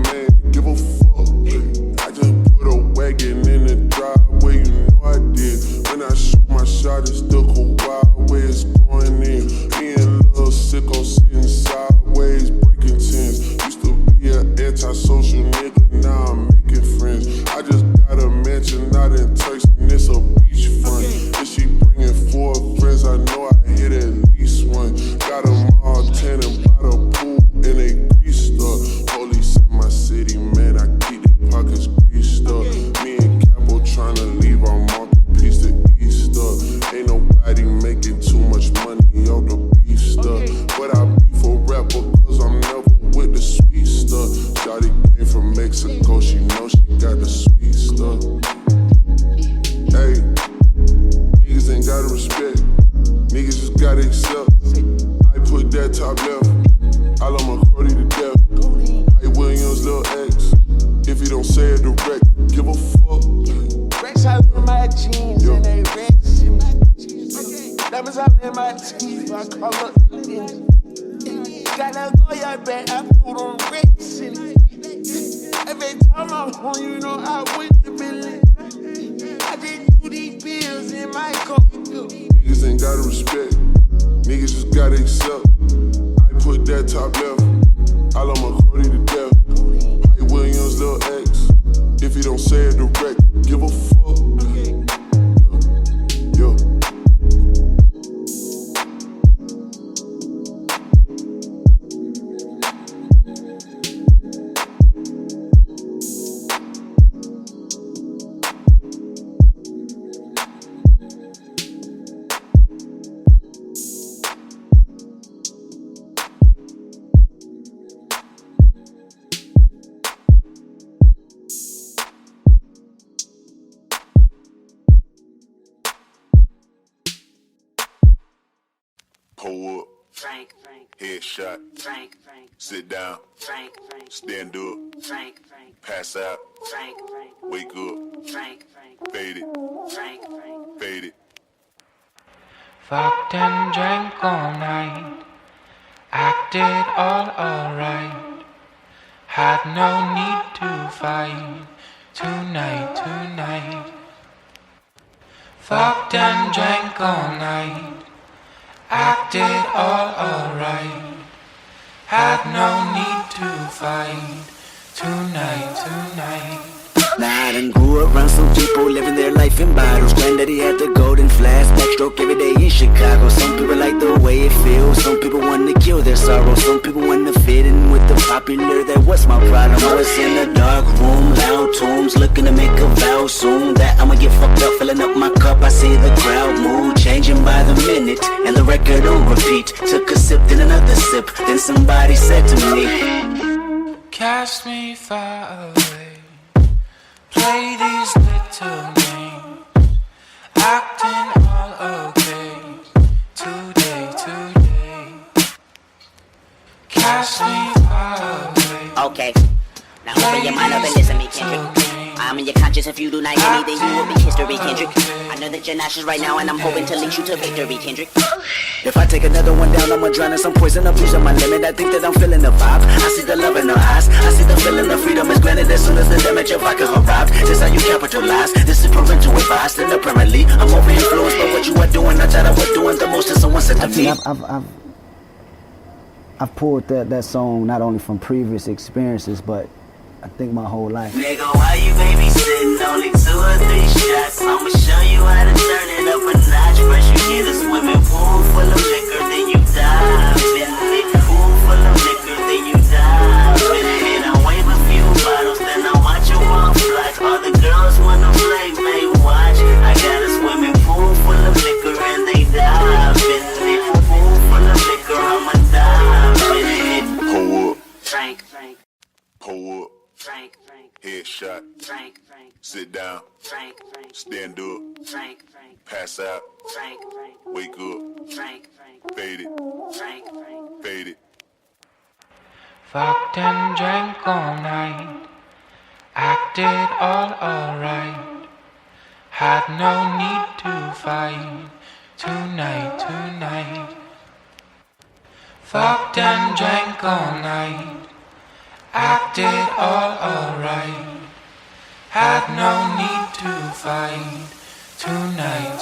man, give a fuck. I just put a wagon in the driveway, you know I did. When I shoot my shot, it's still go wild where it's going in. Me and Lil Sicko sitting sideways, breaking tens. Used to be an antisocial nigga, now I'm making friends. I just got a mansion out in Turks and it's a beachfront. If she bringing 4 friends, I know I hit at least one. Got them all tanning by the pool and they greased up. Police in my city, man, I keep their pockets greased up. Me and Cabo tryna leave our market piece to Easter. Ain't nobody making too much money off the beef stuff. But I beef a rapper cause I'm never with the sweet stuff. Shawty came from Mexico, she know she got the sweet stuff. Hey, niggas ain't gotta respect, niggas just gotta accept. I put that top left, I love my Crody to death. Hype Williams, Lil X, if he don't say it direct, give a fuck. Rex out in my jeans and they Rex. Diamonds out in my teeth, I call up the lens. Gotta go, y'all back, I threw them Rex in it. Every time I'm home, you know I went to Berlin. I just do these bills in my cup. Niggas ain't gotta respect, niggas just gotta accept. I put that top left, I love my Crody to death. Hype Williams, Lil X, if he don't say it direct, give a fuck. Yo. Pull up, Frank, headshot, Frank, sit down, Frank, stand up, Frank, pass out, Frank, wake up, Frank, fade it, Frank, fade it. Fucked and drank all night, acted all alright. Had no need to fight tonight. Fucked and drank all night, acted all alright. Had no need to fight tonight. Now I done grew around some people living their life in bottles. Granddaddy had the golden flask, backstroke every day in Chicago. Some people like the way it feels, some people want to kill their sorrow. Some people want to fit in with the popular, that was my problem. I was in a dark room, loud tunes, looking to make a vow soon that I'ma get fucked up, filling up my cup. I see the crowd mood changing by the minute, and the record on repeat. Took a sip, then another sip, then somebody said to me, cast me far away, play these little games, acting all okay, today. Cast me far away. Okay, now open your mind up and listen to me, Kendrick. I'm in your conscience. If you do not hear me, then you will be history, Kendrick. I know that you're nauseous right now, and I'm hoping to lead you to victory, Kendrick. if I take another one down, I'ma drown in some poison, abusing my limit. I think that I'm feeling the vibe. I see the love in her eyes, I see the feeling of freedom is granted as soon as the damage of vodka arrived. This how you capitalize, this is parental advice. And apparently, I'm over influenced by what you are doing. I thought I was doing the most, and someone said to me, I've pulled that song not only from previous experiences, but I think my whole life. Nigga, why you babysitting? Only 2 or 3 shots. I'ma show you how to turn it up a notch. First you get a swimming pool full of liquor, then you dive in it. Pool full of liquor, then you dive in it. I wave a few bottles, then I watch you all fly. All the girls wanna play, may watch. I got a swimming pool full of liquor, and they dive in it. Pool full of liquor, I'ma dive in it. Pull up, Frank, pull up, Frank, headshot, Frank, sit down, Frank, stand up, Frank, pass out, Frank, wake up, Frank, fade it, Frank, fade it. Fucked and drank all night, acted all alright. Had no need to fight tonight. Fucked and drank all night, acted all alright. Had no need to fight. Tonight.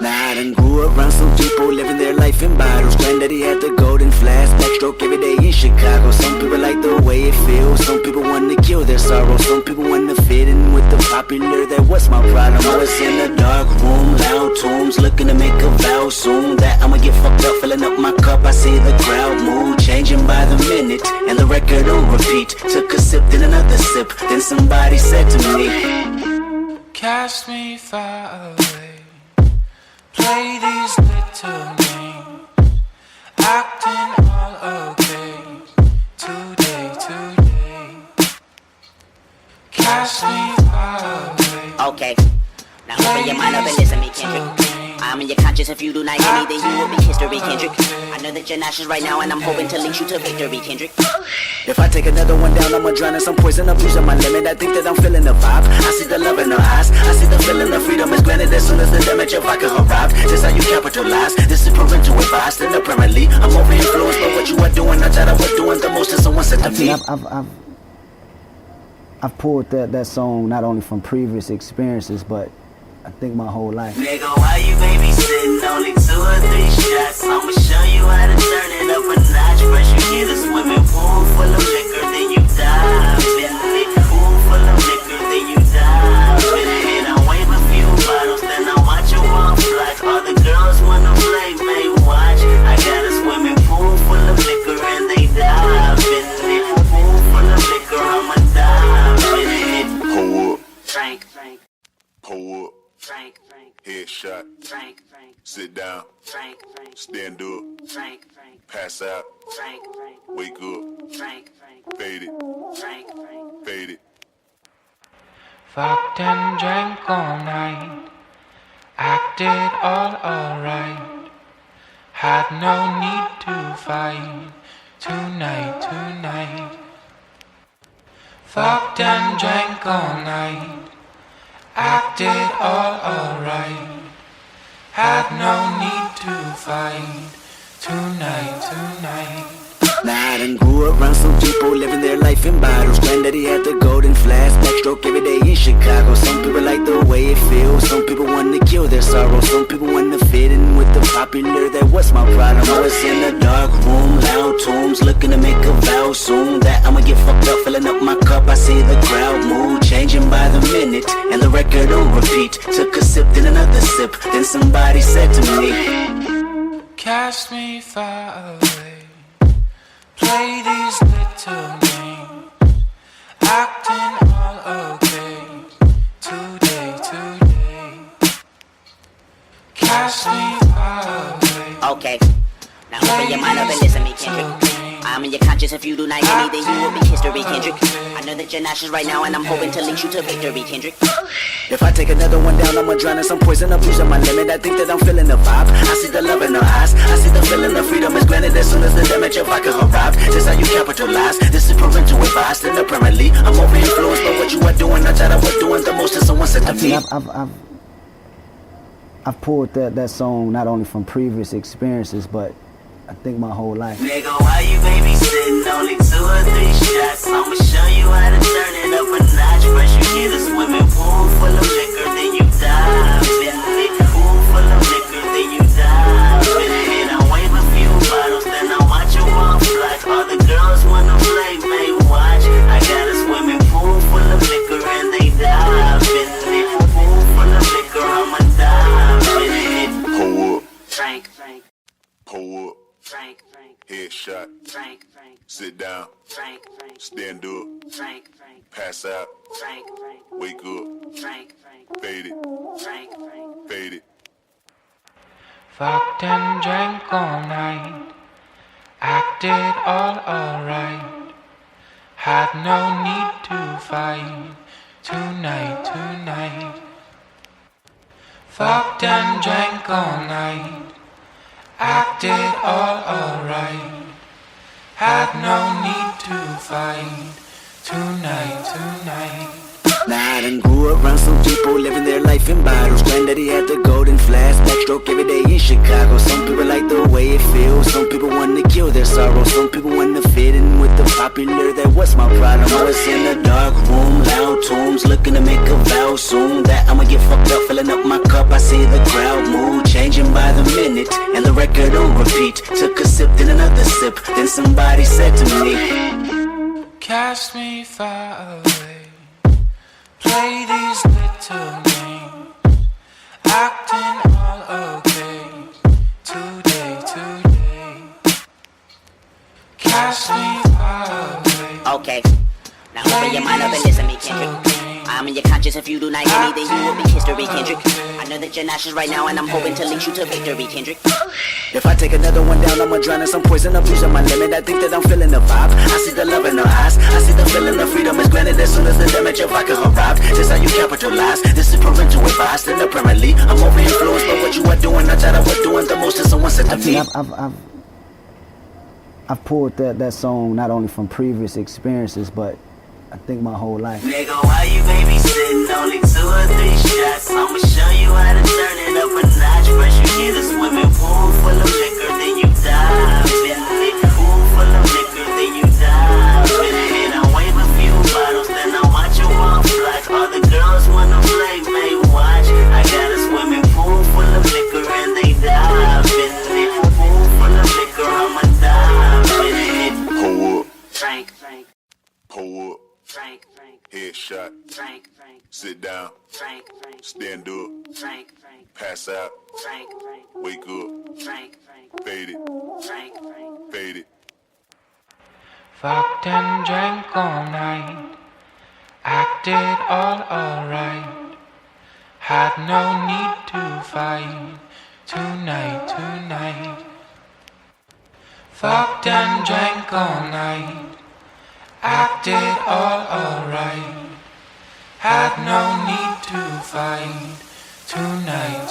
Now I done grew up around some people living their life in bottles. Granddaddy had the golden flask, backstroke every day in Chicago. Some people like the way it feels, some people want to kill their sorrow. Some people want to fit in with the popular, that what's my problem? Always in the dark room, loud tunes, looking to make a vow soon that I'ma get fucked up, filling up my cup. I see the crowd mood changing by the minute, and the record on repeat. Took a sip, then another sip, then somebody said to me, cast me far away. Play these little games, acting all okay. Today, cast me far away. Okay, now open your mind up and listen to me, Kendrick. I'm in your conscience. If you do not hear me, then you will be history, Kendrick. I know that you're nauseous right now, and I'm hoping to lead you to victory, Kendrick. if I take another one down, I'ma drown in some poison, abusing my limit. I think that I'm feeling the vibe. I see the love in her eyes, I see the feeling of freedom is granted as soon as the damage of vodka arrive. This how you capitalize, this is parental advice. And apparently, I'm over influenced by what you are doing. I thought I was doing the most, and someone said to me, I've pulled that song not only from previous experiences, but I think my whole life. Nigga, why you babysitting? Only 2 or 3 shots. I'ma show you how to turn it up a notch. First you get a swimming pool full of liquor, then you dive in it. Pool full of liquor, then you dive in it. I wave a few bottles, then I watch you all fly. All the girls wanna play, may watch. I got a swimming pool full of liquor and they dive in it. Pool full of liquor, I'ma dive in it. Pull up, Frank, pull up, Frank, headshot, Frank, sit down, Frank, stand up, Frank, pass out, Frank, wake up, Frank, fade it, Frank, fade it. Fucked and drank all night, acted all alright. Had no need to fight. Tonight. Fucked and drank all night, acted all alright. Had no need to fight. Tonight. Now I done grew up around some people living their life in bottles. Granddaddy had the golden flask, backstroke every day in Chicago. Some people like the way it feels, some people want to kill their sorrow. Some people want to fit in with the popular, that what's my problem? Always in the dark room, loud tunes, looking to make a vow soon that I'ma get fucked up, filling up my cup. I see the crowd mood changing by the minute, and the record on repeat. Took a sip, then another sip, then somebody said to me, cast me far away. Play these little games, acting all okay. Today, cast me far away. Okay, now open your mind up and listen to me, Kendrick. I'm in your conscience. If you do not hear me, then you will be history, Kendrick. I know that you're nauseous right now, and I'm hoping to lead you to victory, Kendrick. if I take another one down, I'ma drown in some poison, abusing my limit. I think that I'm feeling the vibe. I see the love in her eyes, I see the feeling of freedom is granted as soon as the damage of vodka arrive. This how you capitalize, this is parental advice. And apparently, I'm over influenced by what you are doing. I thought I was doing the most, and someone said to me, I've pulled that song not only from previous experiences, but I think my whole life. nigga, why you babysitting? Only 2 or 3 shots. I'ma show you how to turn it up a notch. First you get a swimming pool full of liquor, then you dive in it. Pool full of liquor, then you dive in it. I wave a few bottles, then I watch you all fly. All the girls wanna play, may watch. I got a swimming pool full of liquor and they dive in it. Pool full of liquor, I'ma dive in it. Pull up, Frank, pull up, Frank, headshot, Frank, sit down, Frank, stand up, Frank, pass out, Frank, wake up, Frank, fade it, Frank, fade it. Fucked and drank all night, acted all alright. Had no need to fight. Tonight. Fucked and drank all night, acted all alright. Had no need to fight. Tonight. Now I done grew around some people living their life in bottles. Granddaddy had the golden flask, backstroke every day in Chicago. Some people like the way it feels, some people want to kill their sorrow. Some people want to fit in with the popular, that what's my problem? I was in a dark room, loud tunes, looking to make a vow soon that I'ma get fucked up, filling up my cup. I see the crowd mood changing by the minute, and the record on repeat. Took a sip, then another sip, then somebody said to me, cast me far away. Play these little games, acting all okay. Today, cast me far away. Okay, now open your mind up and listen to me, Kendrick. I'm in your conscience. If you do not hear me, then you will be history, Kendrick. I know that you're nauseous right now, and I'm hoping to lead you to victory, Kendrick. if I take another one down, I'ma drown in some poison, abusing my limit. I think that I'm feeling the vibe. I see the love in her eyes, I see the feeling of freedom is granted as soon as the damage of vodka arrived. This how you capitalize, this is parental advice. And apparently, I'm over influenced by what you are doing. I thought I was doing the most, and someone said to me, I've pulled that song not only from previous experiences, but I think my whole life. Nigga, why you babysitting? Only 2 or 3 shots. I'ma show you how to turn it up a notch. First you get a swimming pool full of liquor, then you dive in it. Pool full of liquor, then you dive in it. I wave a few bottles, then I watch you all fly. All the girls wanna play, may watch. I got a swimming pool full of liquor and they dive in it. Pool full of liquor, I'ma dive in it. Pull up, Frank, pull up, Frank, headshot, Frank, sit down, Frank, stand up, Frank, pass out, Frank, wake up, Frank, fade it, Frank, fade it. Fucked and drank all night, acted all alright. Had no need to fight tonight. Fucked and drank all night, acted all alright. Had no need to fight tonight.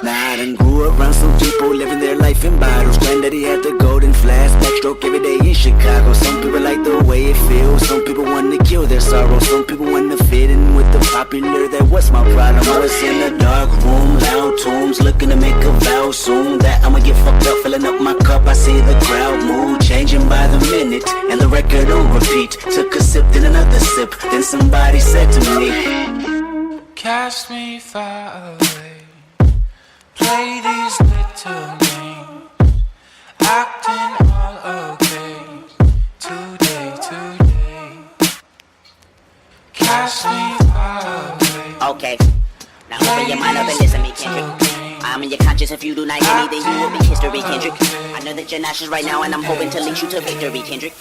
Now I done grew around some people living their life in bottles. Granddaddy had the golden flask, backstroke every day in Chicago. Some people like the way it feels, some people want to kill their sorrow. Some people want to fit in with the popular, that what's my problem? I was in a dark room, loud tunes, looking to make a vow soon that I'ma get fucked up, filling up my cup. I see the crowd mood changing by the minute, and the record on repeat. Took a sip, then another sip, then somebody said to me, cast me far away. Play these little games, acting all okay. Today, cast me far away. Okay, now open your mind up and listen to me, Kendrick. I'm in your conscience. If you do not hear me, then you will be history, Kendrick. I know that you're nauseous right now, and I'm hoping to lead you to victory, Kendrick.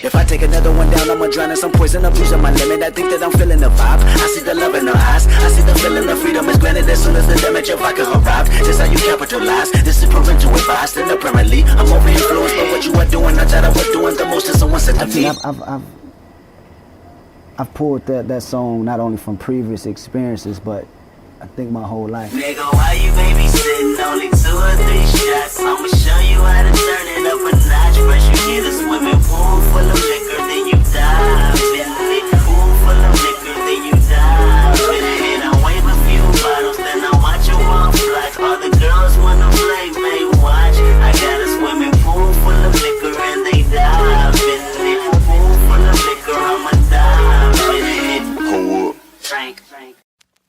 if I take another one down, I'ma drown in some poison, abusing my limit. I think that I'm feeling the vibe. I see the love in her eyes, I see the feeling of freedom is granted as soon as the damage of vodka arrived. This how you capitalize, this is parental advice. And apparently, I'm over influenced by what you are doing. I thought I was doing the most, and someone said to me, I've pulled that song not only from previous experiences, but I think my whole life. Nigga, why you babysitting? Only 2 or 3 shots. I'ma show you how to turn it up a notch. First you get a swimming pool full of liquor, then you dive in it. Pool full of liquor, then you dive in it. I wave a few bottles, then I watch you all fly. All the girls wanna play, may watch. I got a swimming pool full of liquor and they dive in it. Pool full of liquor, I'ma dive in it. Pull up, Frank,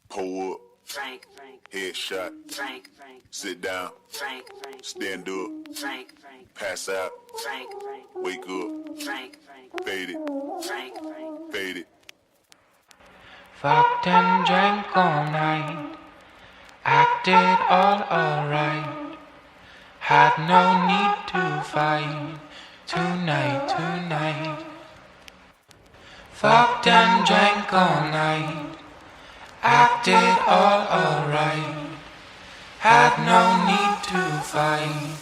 pull up, Frank, headshot, Frank, sit down, Frank, stand up, Frank, pass out, Frank, wake up, Frank, fade it, Frank, fade it. Fucked and drank all night, acted all alright. Had no need to fight tonight. Fucked and drank all night, acted all alright. Had no need to fight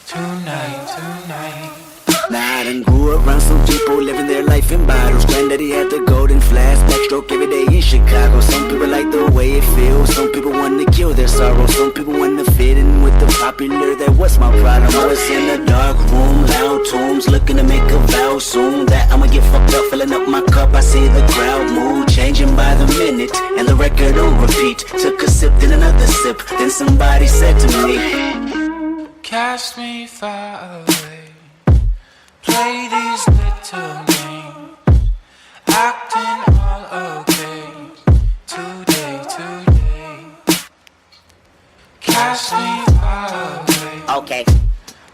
tonight. Now I done grew around some people living their life in bottles. Granddaddy had the golden flask, backstroke every day in Chicago. Some people like the way it feels, some people want to kill their sorrow. Some people want to fit in with the popular, that what's my problem? I was in a dark room, loud tunes, looking to make a vow soon that I'ma get fucked up, filling up my cup. I see the crowd mood by the minute, and the record on repeat. Took a sip, then another sip, then somebody said to me, cast me far away, play these little games, acting all okay, today, cast me far away. Okay,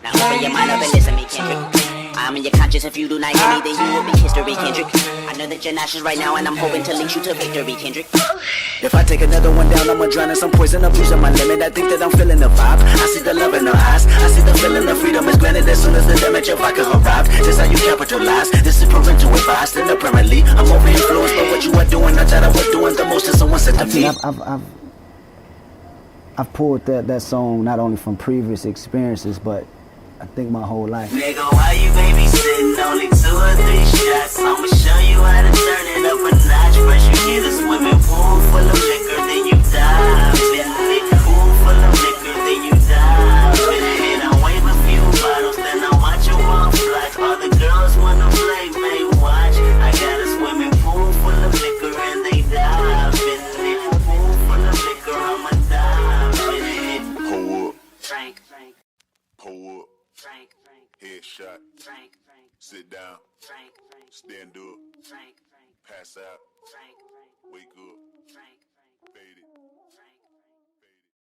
now open your mind up and listen to me, Kendrick. I'm in your conscience. If you do not hear me, then you will be history, Kendrick. I know that you're nauseous right now, and I'm hoping to lead you to victory, Kendrick. if I take another one down, I'ma drown in some poison, abusing my limit. I think that I'm feeling the vibe. I see the love in her eyes. I see the feeling of freedom is granted as soon as the damage of vodka arrives. This how you capitalize. This is parental advice. And apparently, I'm over influenced by what you are doing. I thought I was doing the most, and someone said to me, I've pulled that song not only from previous experiences, but I think my whole life. Nigga, why you babysitting? Only 2 or 3 shots. I'ma show you how to turn it up a notch. First you get a swimming pool full of liquor, then you dive in it. Pool full of liquor, then you dive in it. I wave a few bottles, then I watch them all fly. All the girls wanna play, may watch. I got a swimming pool full of liquor and they dive in it. Pool full of liquor, I'ma dive in it. Pull up, Frank, pull up, Frank, headshot, Frank, sit down, Frank, stand up, Frank, pass out, Frank, wake up, Frank. fade it.